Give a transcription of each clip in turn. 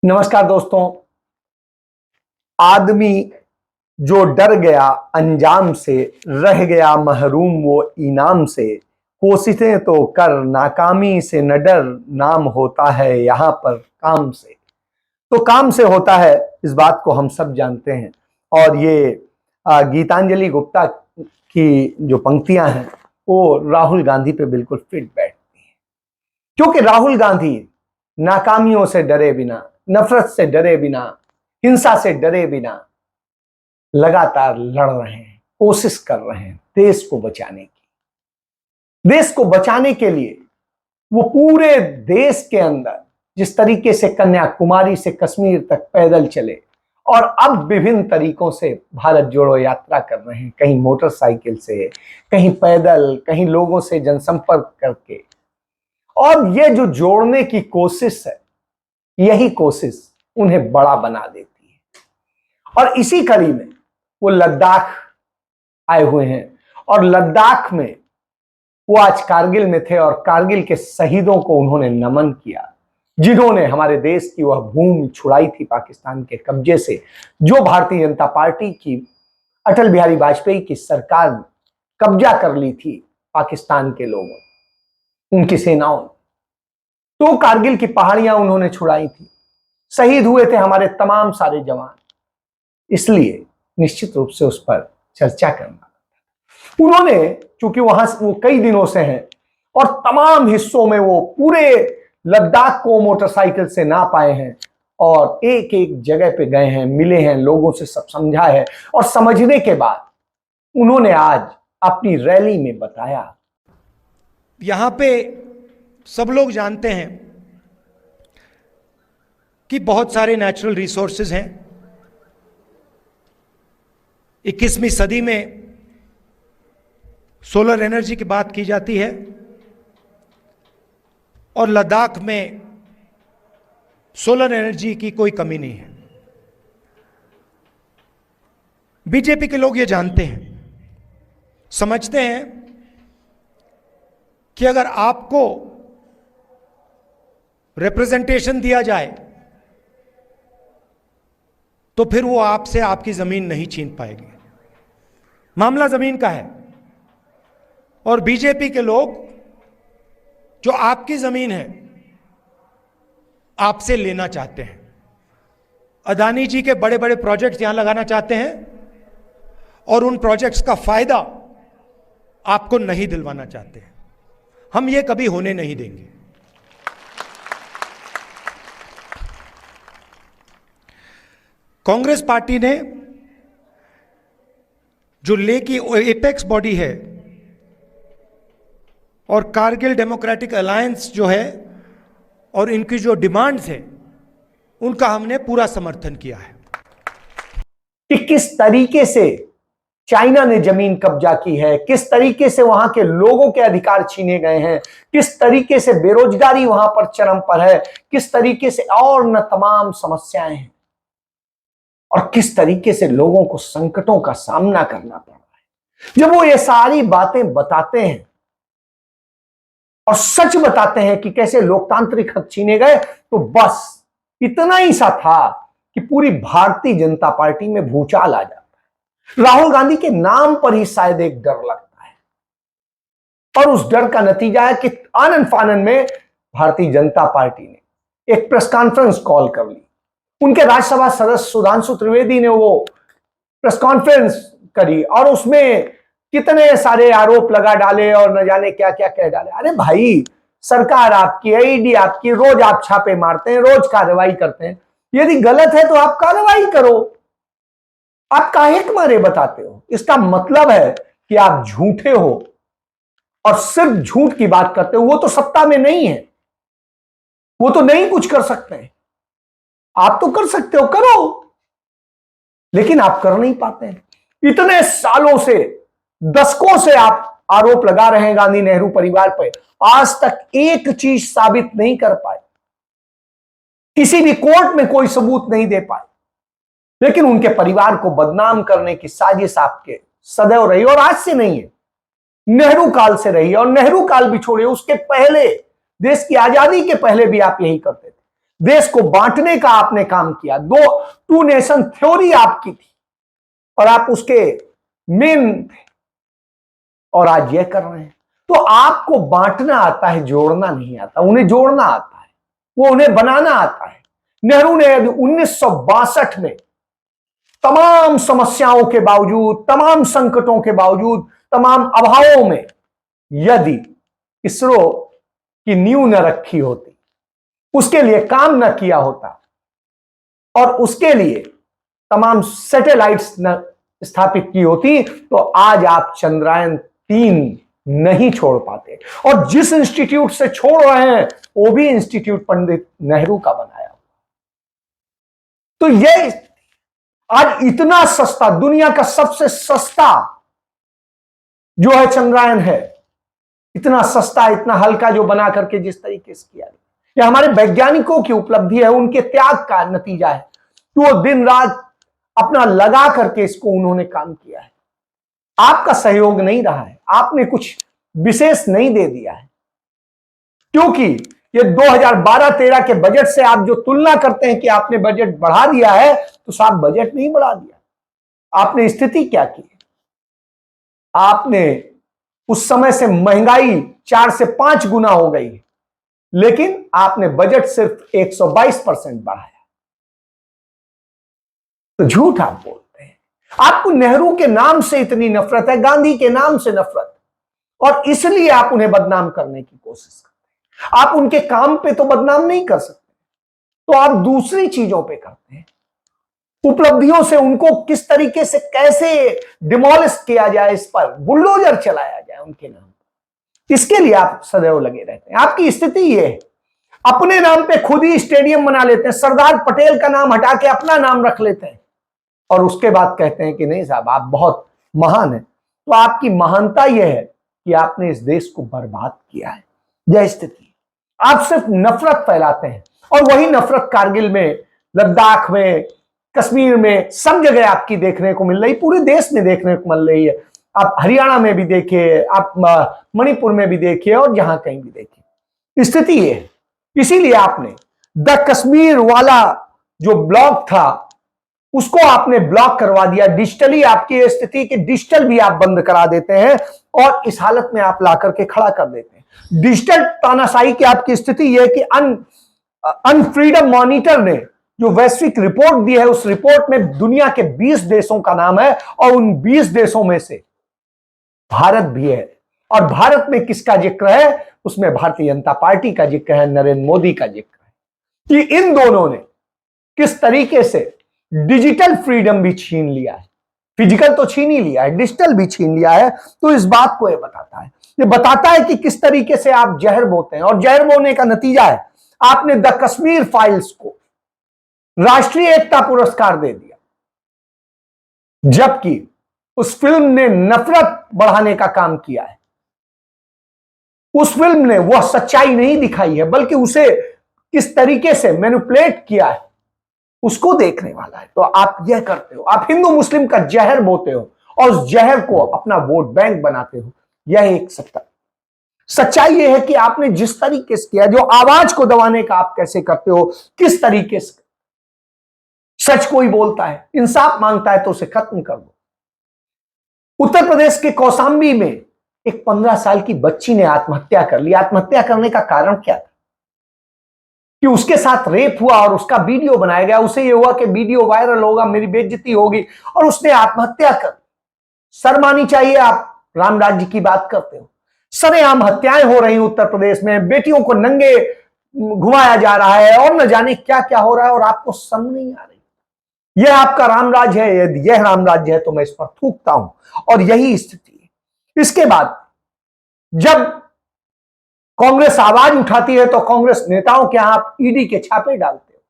नमस्कार दोस्तों। आदमी जो डर गया अंजाम से, रह गया महरूम वो इनाम से। कोशिशें तो कर, नाकामी से न डर, नाम होता है यहां पर काम से। तो काम से होता है, इस बात को हम सब जानते हैं। और ये गीतांजलि गुप्ता की जो पंक्तियां हैं वो राहुल गांधी पे बिल्कुल फिट बैठती हैं, क्योंकि राहुल गांधी नाकामियों से डरे बिना, नफरत से डरे बिना, हिंसा से डरे बिना लगातार लड़ रहे हैं, कोशिश कर रहे हैं देश को बचाने की। देश को बचाने के लिए वो पूरे देश के अंदर जिस तरीके से कन्याकुमारी से कश्मीर तक पैदल चले और अब विभिन्न तरीकों से भारत जोड़ो यात्रा कर रहे हैं, कहीं मोटरसाइकिल से, कहीं पैदल, कहीं लोगों से जनसंपर्क करके। और ये जो जोड़ने की कोशिश है, यही कोशिश उन्हें बड़ा बना देती है। और इसी कड़ी में वो लद्दाख आए हुए हैं और लद्दाख में वो आज कारगिल में थे और कारगिल के शहीदों को उन्होंने नमन किया, जिन्होंने हमारे देश की वह भूमि छुड़ाई थी पाकिस्तान के कब्जे से, जो भारतीय जनता पार्टी की अटल बिहारी वाजपेयी की सरकार ने कब्जा कर ली थी पाकिस्तान के लोगों, उनकी सेनाओं। तो कारगिल की पहाड़ियां उन्होंने छुड़ाई थी, शहीद हुए थे हमारे तमाम सारे जवान। इसलिए निश्चित रूप से उस पर चर्चा करना। उन्होंने, चूंकि वहां वो कई दिनों से हैं और तमाम हिस्सों में वो पूरे लद्दाख को मोटरसाइकिल से ना पाए हैं और एक एक जगह पे गए हैं, मिले हैं, लोगों से सब समझा है। और समझने के बाद उन्होंने आज अपनी रैली में बताया, यहां पे सब लोग जानते हैं कि बहुत सारे नेचुरल रिसोर्सेज हैं। 21वीं सदी में सोलर एनर्जी की बात की जाती है और लद्दाख में सोलर एनर्जी की कोई कमी नहीं है। बीजेपी के लोग ये जानते हैं, समझते हैं कि अगर आपको रिप्रेजेंटेशन दिया जाए तो फिर वो आपसे आपकी जमीन नहीं छीन पाएगी। मामला जमीन का है और बीजेपी के लोग जो आपकी जमीन है आपसे लेना चाहते हैं। अदानी जी के बड़े बड़े प्रोजेक्ट्स यहां लगाना चाहते हैं और उन प्रोजेक्ट्स का फायदा आपको नहीं दिलवाना चाहते हैं। हम ये कभी होने नहीं देंगे। कांग्रेस पार्टी ने जो ले की एपेक्स बॉडी है और कारगिल डेमोक्रेटिक अलायंस जो है और इनकी जो डिमांड्स है, उनका हमने पूरा समर्थन किया है। कि किस तरीके से चाइना ने जमीन कब्जा की है, किस तरीके से वहां के लोगों के अधिकार छीने गए हैं, किस तरीके से बेरोजगारी वहां पर चरम पर है, किस तरीके से और न तमाम समस्याएं हैं और किस तरीके से लोगों को संकटों का सामना करना पड़ रहा है। जब वो ये सारी बातें बताते हैं और सच बताते हैं कि कैसे लोकतांत्रिक हक छीने गए, तो बस इतना ही सा था कि पूरी भारतीय जनता पार्टी में भूचाल आ जाता है। राहुल गांधी के नाम पर ही शायद एक डर लगता है और उस डर का नतीजा है कि आनन फानन में भारतीय जनता पार्टी ने एक प्रेस कॉन्फ्रेंस कॉल कर ली। उनके राज्यसभा सदस्य सुधांशु त्रिवेदी ने वो प्रेस कॉन्फ्रेंस करी और उसमें कितने सारे आरोप लगा डाले और न जाने क्या क्या कह डाले। अरे भाई, सरकार आपकी, ईडी आपकी, रोज आप छापे मारते हैं, रोज कार्रवाई करते हैं। यदि गलत है तो आप कार्रवाई करो, आप काहे के मारे बताते हो? इसका मतलब है कि आप झूठे हो और सिर्फ झूठ की बात करते हो। वो तो सत्ता में नहीं है, वो तो नहीं कुछ कर सकते हैं। आप तो कर सकते हो, करो, लेकिन आप कर नहीं पाते हैं। इतने सालों से, दशकों से आप आरोप लगा रहे हैं गांधी नेहरू परिवार पर, आज तक एक चीज साबित नहीं कर पाए, किसी भी कोर्ट में कोई सबूत नहीं दे पाए। लेकिन उनके परिवार को बदनाम करने की साजिश आपके सदैव रही और आज से नहीं है, नेहरू काल से रही है। और नेहरू काल भी छोड़िए, उसके पहले, देश की आजादी के पहले भी आप यही करते थे। देश को बांटने का आपने काम किया, टू नेशन थ्योरी आपकी थी और आप उसके मेन थे, और आज यह कर रहे हैं। तो आपको बांटना आता है, जोड़ना नहीं आता। उन्हें जोड़ना आता है, वो उन्हें बनाना आता है। नेहरू ने 1962 में तमाम समस्याओं के बावजूद, तमाम संकटों के बावजूद, तमाम अभावों में यदि इसरो की नींव न रखी होती, उसके लिए काम न किया होता और उसके लिए तमाम सैटेलाइट्स न स्थापित की होती, तो आज आप चंद्रयान-3 नहीं छोड़ पाते। और जिस इंस्टीट्यूट से छोड़ रहे हैं वो भी इंस्टीट्यूट पंडित नेहरू का बनाया। तो यह आज इतना सस्ता, दुनिया का सबसे सस्ता जो है चंद्रयान है, इतना सस्ता, इतना हल्का जो बना करके जिस तरीके से किया गया, यह हमारे वैज्ञानिकों की उपलब्धि है, उनके त्याग का नतीजा है। तो वो दिन रात अपना लगा करके इसको उन्होंने काम किया है। आपका सहयोग नहीं रहा है, आपने कुछ विशेष नहीं दे दिया है, क्योंकि ये 2012-13 के बजट से आप जो तुलना करते हैं कि आपने बजट बढ़ा दिया है, तो साहब बजट नहीं बढ़ा दिया। आपने स्थिति क्या की? आपने उस समय से महंगाई 4 से 5 गुना हो गई, लेकिन आपने बजट सिर्फ 122% बढ़ाया। तो झूठ आप बोलते हैं। आपको नेहरू के नाम से इतनी नफरत है, गांधी के नाम से नफरत, और इसलिए आप उन्हें बदनाम करने की कोशिश करते हैं। आप उनके काम पे तो बदनाम नहीं कर सकते, तो आप दूसरी चीजों पे करते हैं। उपलब्धियों से उनको किस तरीके से कैसे डिमोलिश किया जाए, इस पर बुलडोजर चलाया जाए उनके नाम, इसके लिए आप सदैव लगे रहते हैं। आपकी स्थिति यह है, अपने नाम पे खुद ही स्टेडियम बना लेते हैं, सरदार पटेल का नाम हटा के अपना नाम रख लेते हैं, और उसके बाद कहते हैं कि नहीं साहब आप बहुत महान हैं। तो आपकी महानता यह है कि आपने इस देश को बर्बाद किया है। यह स्थिति, आप सिर्फ नफरत फैलाते हैं, और वही नफरत कारगिल में, लद्दाख में, कश्मीर में, सब जगह आपकी देखने को मिल रही, पूरे देश में देखने को मिल रही है। आप हरियाणा में भी देखिए, आप मणिपुर में भी देखिए, और जहां कहीं भी देखिए, स्थिति यह है। इसीलिए आपने द कश्मीर वाला जो ब्लॉग था उसको आपने ब्लॉक करवा दिया। डिजिटली आपकी स्थिति की डिजिटल भी आप बंद करा देते हैं, और इस हालत में आप ला करके खड़ा कर देते हैं। डिजिटल तानाशाही की आपकी स्थिति यह है कि अनफ्रीडम मॉनिटर ने जो वैश्विक रिपोर्ट दी है, उस रिपोर्ट में दुनिया के 20 देशों का नाम है, और उन 20 देशों में से भारत भी है। और भारत में किसका जिक्र है? उसमें भारतीय जनता पार्टी का जिक्र है, नरेंद्र मोदी का जिक्र है, कि इन दोनों ने किस तरीके से डिजिटल फ्रीडम भी छीन लिया है। फिजिकल तो छीन ही लिया है, डिजिटल भी छीन लिया है। तो इस बात को यह बताता है कि किस तरीके से आप जहर बोते हैं, और जहर बोने का नतीजा है आपने द कश्मीर फाइल्स को राष्ट्रीय एकता पुरस्कार दे दिया, जबकि उस फिल्म ने नफरत बढ़ाने का काम किया है। उस फिल्म ने वह सच्चाई नहीं दिखाई है, बल्कि उसे किस तरीके से मैनिपुलेट किया है उसको देखने वाला है। तो आप यह करते हो, आप हिंदू मुस्लिम का जहर बोते हो, और उस जहर को अपना वोट बैंक बनाते हो। यह एक सच्चाई यह है कि आपने जिस तरीके से किया, जो आवाज को दबाने का आप कैसे करते हो, किस तरीके से। सच कोई बोलता है, इंसाफ मांगता है, तो उसे खत्म कर दो। उत्तर प्रदेश के कौशाम्बी में एक 15 साल की बच्ची ने आत्महत्या कर ली। आत्महत्या करने का कारण क्या था? कि उसके साथ रेप हुआ और उसका वीडियो बनाया गया। उसे यह हुआ कि वीडियो वायरल होगा, मेरी बेइज्जती होगी, और उसने आत्महत्या कर। शर्म आनी चाहिए, आप राम राज्य की बात करते हो। सरेआम हत्याएं हो रही उत्तर प्रदेश में, बेटियों को नंगे घुमाया जा रहा है, और न जाने क्या क्या हो रहा है, और आपको शर्म नहीं आ रही। यह आपका राम राज्य है। यदि यह राम राज्य है तो मैं इस पर थूकता हूं, और यही स्थिति है। इसके बाद जब कांग्रेस आवाज उठाती है, तो कांग्रेस नेताओं के यहां आप ईडी के छापे डालते हो।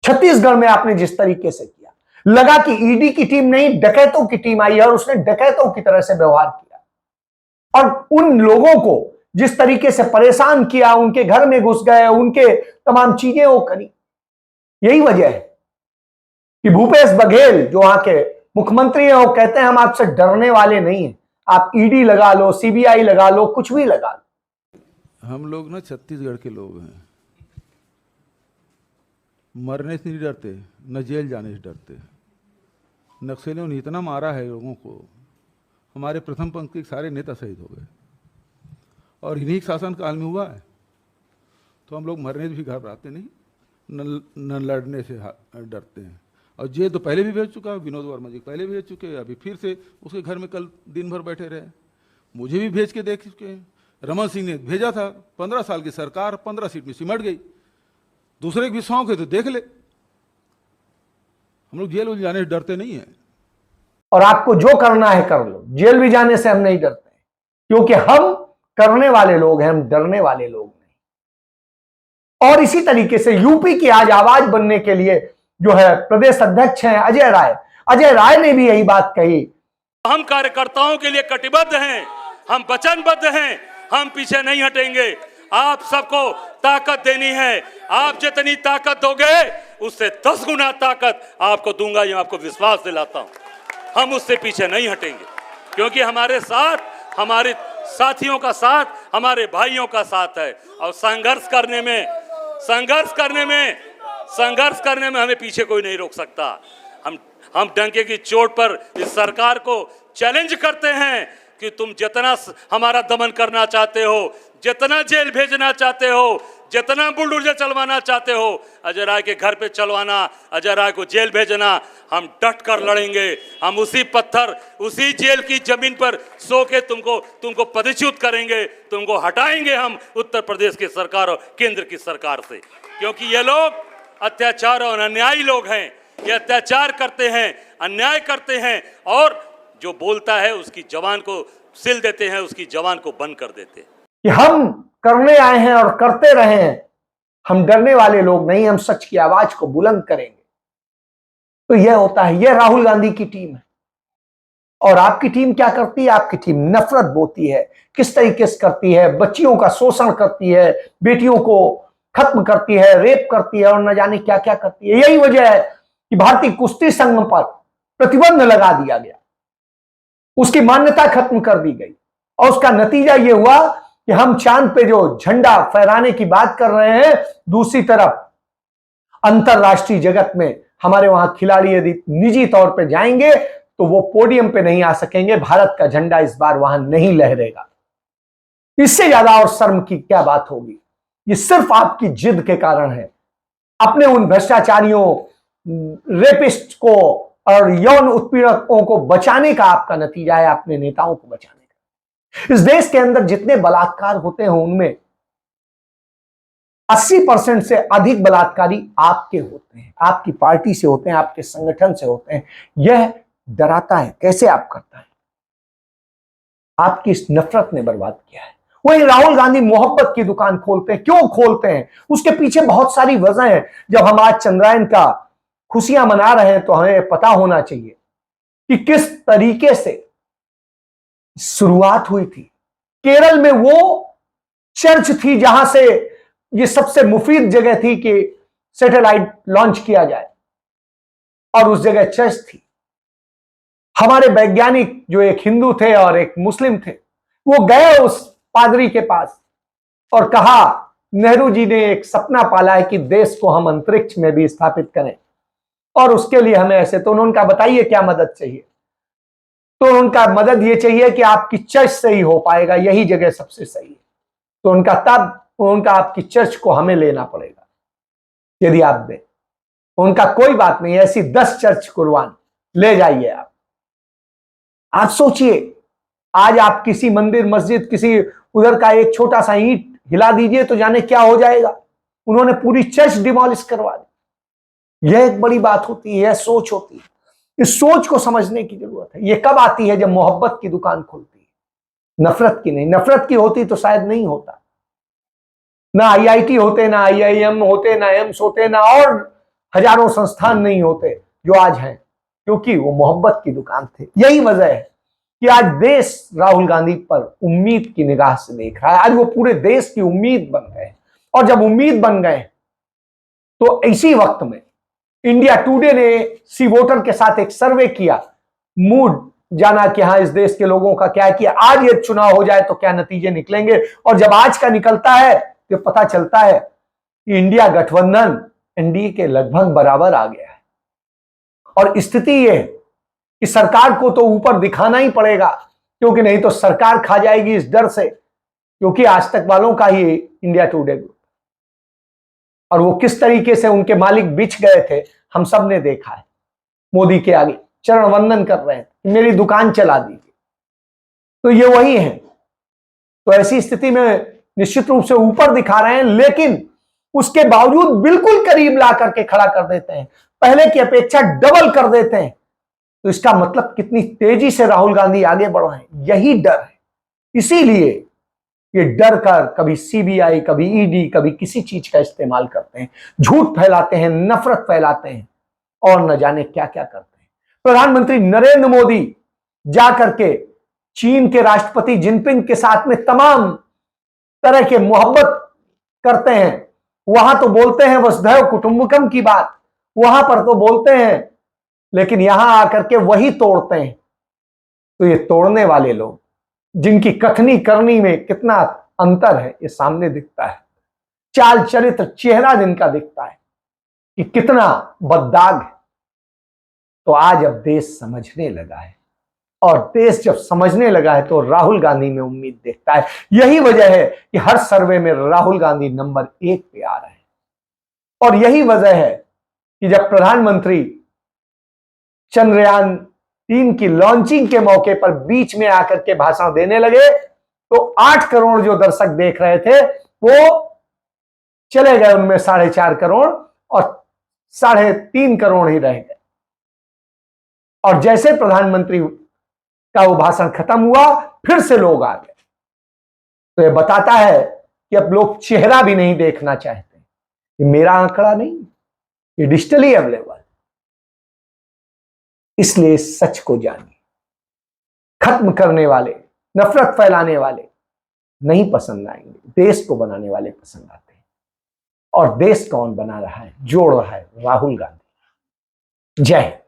छत्तीसगढ़ में आपने जिस तरीके से किया, लगा कि ईडी की टीम नहीं, डकैतों की टीम आई है, और उसने डकैतों की तरह से व्यवहार किया, और उन लोगों को जिस तरीके से परेशान किया, उनके घर में घुस गए, उनके तमाम चीजें वो करी। यही वजह है कि भूपेश बघेल जो वहां के मुख्यमंत्री हैं, वो कहते हैं हम आपसे डरने वाले नहीं हैं, आप ईडी लगा लो, सीबीआई लगा लो, कुछ भी लगा लो। हम लोग ना छत्तीसगढ़ के लोग हैं, मरने से नहीं डरते, न जेल जाने से डरते। नक्सलियों ने इतना मारा है लोगों को, हमारे प्रथम पंक्ति के सारे नेता शहीद हो गए और इन्हीं शासन काल में हुआ है। तो हम लोग मरने से भी घबराते नहीं, न लड़ने से डरते हैं। और जेल तो पहले भी भेज चुका है, विनोद वर्मा जी पहले भी भेज चुके हैं, अभी फिर से उसके घर में कल दिन भर बैठे रहे। मुझे भी भेज के देख चुके हैं। रमन सिंह ने भेजा था, 15 साल की सरकार 15 सीट में सिमट गई। दूसरे के भी शौक है तो देख ले। हम लोग जेल जाने से डरते नहीं हैं। और आपको जो करना है कर लो, जेल भी जाने से हम नहीं डरते हैं, क्योंकि हम करने वाले लोग हैं, हम डरने वाले लोग नहीं। और इसी तरीके से यूपी की आज आवाज बनने के लिए जो है प्रदेश अध्यक्ष हैं अजय राय ने भी यही बात कही। हम कार्यकर्ताओं के लिए कटिबद्ध हैं, हम वचनबद्ध हैं, हम पीछे नहीं हटेंगे। आप सबको ताकत देनी है, आप जितनी ताकत दोगे उससे 10 गुना ताकत आपको दूंगा, ये आपको विश्वास दिलाता हूं। हम उससे पीछे नहीं हटेंगे, क्योंकि हमारे साथ हमारे साथियों का साथ, हमारे भाइयों का साथ है। और संघर्ष करने में हमें पीछे कोई नहीं रोक सकता। हम डंके की चोट पर इस सरकार को चैलेंज करते हैं कि तुम जितना हमारा दमन करना चाहते हो, जितना जेल भेजना चाहते हो, जितना बुलडोजर चलवाना चाहते हो, अजय राय के घर पे चलवाना, अजय राय को जेल भेजना, हम डट कर लड़ेंगे। हम उसी पत्थर, उसी जेल की जमीन पर सो के तुमको पदच्युत करेंगे, तुमको हटाएंगे हम उत्तर प्रदेश की सरकार और केंद्र की सरकार से। क्योंकि ये लोग अत्याचार और अन्यायी लोग हैं, ये अत्याचार करते हैं, अन्याय करते हैं, और जो बोलता है उसकी जवान को सिल देते हैं, उसकी जवान को बंद कर देते हैं। कि हम करने आए हैं और करते रहे हैं, हम डरने वाले लोग नहीं, हम सच की आवाज को बुलंद करेंगे। तो यह होता है, यह राहुल गांधी की टीम है। और आपकी टीम क्या करती है? आपकी टीम नफरत बोती है। किस तरीके से करती है? बच्चियों का शोषण करती है, बेटियों को खत्म करती है, रेप करती है, और न जाने क्या क्या करती है। यही वजह है कि भारतीय कुश्ती संघ पर प्रतिबंध लगा दिया गया, उसकी मान्यता खत्म कर दी गई। और उसका नतीजा यह हुआ कि हम चांद पे जो झंडा फहराने की बात कर रहे हैं, दूसरी तरफ अंतरराष्ट्रीय जगत में हमारे वहां खिलाड़ी यदि निजी तौर पे जाएंगे तो वो पोडियम पे नहीं आ सकेंगे, भारत का झंडा इस बार वहां नहीं लहरेगा। इससे ज्यादा और शर्म की क्या बात होगी? ये सिर्फ आपकी जिद के कारण है। अपने उन भ्रष्टाचारियों, रेपिस्ट को और यौन उत्पीड़कों को बचाने का आपका नतीजा है, अपने नेताओं को बचाने का। इस देश के अंदर जितने बलात्कार होते हैं उनमें 80% से अधिक बलात्कारी आपके होते हैं, आपकी पार्टी से होते हैं, आपके संगठन से होते हैं। यह डराता है, कैसे आप करता है? आपकी इस नफरत ने बर्बाद किया है। वही राहुल गांधी मोहब्बत की दुकान खोलते हैं। क्यों खोलते हैं? उसके पीछे बहुत सारी वजह है। जब हम आज चंद्रयान का खुशियां मना रहे हैं तो हमें पता होना चाहिए कि किस तरीके से शुरुआत हुई थी। केरल में वो चर्च थी जहां से ये सबसे मुफीद जगह थी कि सैटेलाइट लॉन्च किया जाए, और उस जगह चर्च थी। हमारे वैज्ञानिक जो एक हिंदू थे और एक मुस्लिम थे, वो गए उस पादरी के पास और कहा, नेहरू जी ने एक सपना पाला है कि देश को हम अंतरिक्ष में भी स्थापित करें, और उसके लिए हमें ऐसे। तो उन्होंने कहा, बताइए क्या मदद चाहिए? तो उनका मदद ये चाहिए कि आपकी चर्च से ही हो पाएगा, यही जगह सबसे सही है। तो उनका आपकी चर्च को हमें लेना पड़ेगा यदि आप दें। उनका कोई बात नहीं, ऐसी 10 चर्च कुर्बान ले जाइए आप सोचिए, आज आप किसी मंदिर, मस्जिद, किसी उधर का एक छोटा सा ईंट हिला दीजिए तो जाने क्या हो जाएगा। उन्होंने पूरी चर्च डिमोलिश करवा दी। यह एक बड़ी बात होती है, यह सोच होती है। इस सोच को समझने की जरूरत है। यह कब आती है? जब मोहब्बत की दुकान खुलती है, नफरत की नहीं। नफरत की होती तो शायद नहीं होता, ना IIT होते, ना IIM होते, ना एम्स होते, ना और हजारों संस्थान नहीं होते जो आज हैं, क्योंकि वो मोहब्बत की दुकान थे। यही वजह है कि आज देश राहुल गांधी पर उम्मीद की निगाह से देख रहा है। आज वो पूरे देश की उम्मीद बन गए, और जब उम्मीद बन गए तो इसी वक्त में इंडिया टुडे ने सी वोटर के साथ एक सर्वे किया, मूड जाना कि हाँ इस देश के लोगों का क्या है, कि आज ये चुनाव हो जाए तो क्या नतीजे निकलेंगे। और जब आज का निकलता है तो पता चलता है कि इंडिया गठबंधन एनडीए के लगभग बराबर आ गया है। और स्थिति यह है कि सरकार को तो ऊपर दिखाना ही पड़ेगा, क्योंकि नहीं तो सरकार खा जाएगी इस डर से, क्योंकि आज तक वालों का ही इंडिया टुडे ग्रुप, और वो किस तरीके से उनके मालिक बिछ गए थे हम सब ने देखा है। मोदी के आगे चरण वंदन कर रहे हैं, मेरी दुकान चला दीजिए, तो ये वही है। तो ऐसी स्थिति में निश्चित रूप से ऊपर दिखा रहे हैं, लेकिन उसके बावजूद बिल्कुल करीब ला करके खड़ा कर देते हैं, पहले की अपेक्षा डबल कर देते हैं। तो इसका मतलब कितनी तेजी से राहुल गांधी आगे बढ़ रहे हैं, यही डर है। इसीलिए ये डर कर कभी सीबीआई, कभी ईडी, कभी किसी चीज का इस्तेमाल करते हैं, झूठ फैलाते हैं, नफरत फैलाते हैं और न जाने क्या क्या करते हैं। प्रधानमंत्री नरेंद्र मोदी जाकर के चीन के राष्ट्रपति जिनपिंग के साथ में तमाम तरह के मोहब्बत करते हैं, वहां तो बोलते हैं वसुधैव कुटुंबकम की बात, वहां पर तो बोलते हैं, लेकिन यहां आकर के वही तोड़ते हैं। तो ये तोड़ने वाले लोग, जिनकी कथनी करनी में कितना अंतर है, ये सामने दिखता है। चाल चरित्र, चेहरा जिनका दिखता है कि कितना बददाग है। तो आज अब देश समझने लगा है, और देश जब समझने लगा है तो राहुल गांधी में उम्मीद देखता है। यही वजह है कि हर सर्वे में राहुल गांधी नंबर 1 पे आ रहे हैं। और यही वजह है कि जब प्रधानमंत्री चंद्रयान 3 की लॉन्चिंग के मौके पर बीच में आकर के भाषण देने लगे, तो 8 करोड़ जो दर्शक देख रहे थे वो चले गए, उनमें 4.5 करोड़ और 3.5 करोड़ ही रह गए। और जैसे प्रधानमंत्री का वो भाषण खत्म हुआ, फिर से लोग आ गए। तो ये बताता है कि अब लोग चेहरा भी नहीं देखना चाहते। ये मेरा आंकड़ा नहीं, ये डिजिटली अवेलेबल। इसलिए इस सच को जानिए। खत्म करने वाले, नफरत फैलाने वाले नहीं पसंद आएंगे, देश को बनाने वाले पसंद आते हैं। और देश कौन बना रहा है, जोड़ रहा है? राहुल गांधी। जय हिंद।